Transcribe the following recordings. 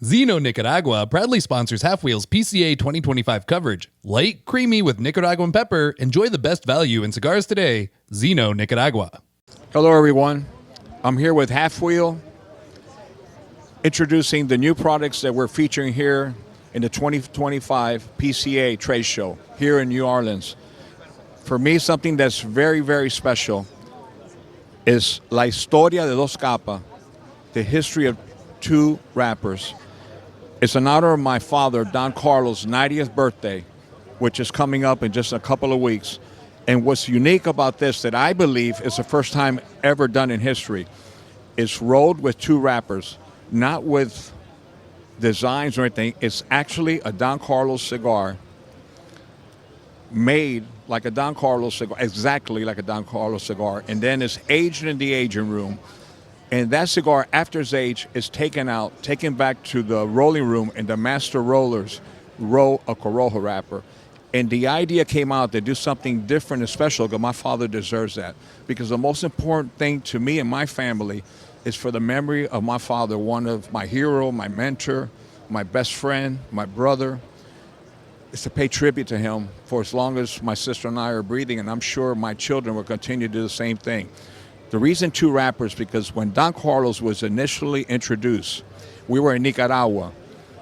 Zeno Nicaragua proudly sponsors Half-Wheel's PCA 2025 coverage. Light, creamy with Nicaraguan pepper. Enjoy the best value in cigars today. Zeno Nicaragua. Hello, everyone. I'm here with Half-Wheel, introducing the new products that we're featuring here in the 2025 PCA trade show here in New Orleans. For me, something that's very, very special is La Historia de Dos Capas, the history of two wrappers. It's in honor of my father, Don Carlos' 90th birthday, which is coming up in just a couple of weeks. And what's unique about this that I believe is the first time ever done in history is rolled with two wrappers, not with designs or anything. It's actually a Don Carlos cigar made like a Don Carlos cigar, exactly like a Don Carlos cigar, and then it's aged in the aging room. And that cigar, after it's aged, is taken back to the rolling room, and the master rollers roll a Corojo wrapper. And the idea came out to do something different and special, because my father deserves that. Because the most important thing to me and my family is for the memory of my father, one of my hero, my mentor, my best friend, my brother, is to pay tribute to him for as long as my sister and I are breathing, and I'm sure my children will continue to do the same thing. The reason two wrappers, because when Don Carlos was initially introduced, we were in Nicaragua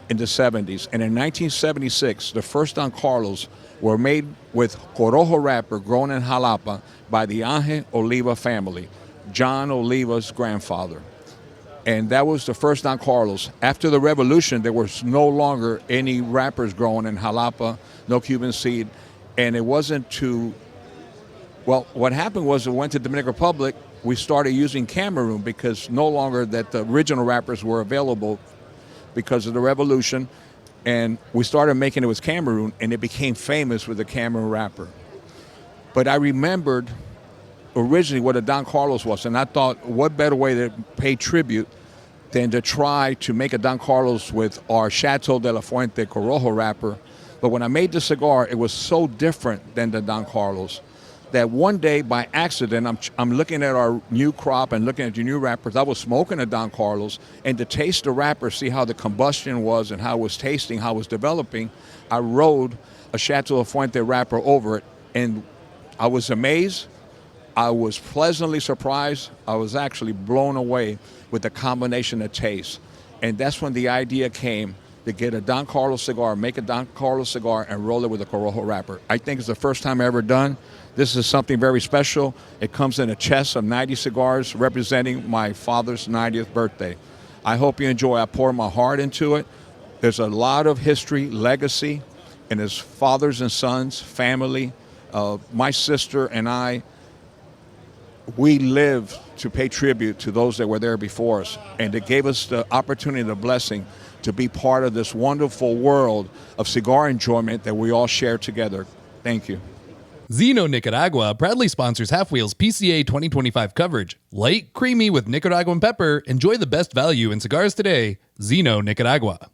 in the 70s, and in 1976, the first Don Carlos were made with Corojo wrapper grown in Jalapa by the Ángel Oliva family, John Oliva's grandfather. And that was the first Don Carlos. After the revolution, there was no longer any wrappers grown in Jalapa, no Cuban seed, and it wasn't to, well, what happened was it went to Dominican Republic. We started using Cameroon because no longer that the original wrappers were available because of the revolution, and we started making it with Cameroon, and it became famous with the Cameroon wrapper. But I remembered originally what a Don Carlos was, and I thought, what better way to pay tribute than to try to make a Don Carlos with our Chateau de la Fuente Corojo wrapper. But when I made the cigar, it was so different than the Don Carlos that one day, by accident, I'm looking at our new crop and looking at the new wrappers. I was smoking a Don Carlos, and to taste the wrapper, see how the combustion was and how it was tasting, how it was developing, I rolled a Chateau de la Fuente wrapper over it, and I was amazed. I was pleasantly surprised. I was actually blown away with the combination of taste. And that's when the idea came to get a Don Carlos cigar, make a Don Carlos cigar, and roll it with a Corojo wrapper. I think it's the first time ever done. This is something very special. It comes in a chest of 90 cigars representing my father's 90th birthday. I hope you enjoy. I pour my heart into it. There's a lot of history, legacy, and his fathers and sons, family. My sister and I, we live to pay tribute to those that were there before us, and it gave us the opportunity, the blessing, to be part of this wonderful world of cigar enjoyment that we all share together. Thank you. Zeno Nicaragua proudly sponsors Half-Wheel's PCA 2025 coverage. Light, creamy with Nicaraguan pepper. Enjoy the best value in cigars today. Zeno Nicaragua.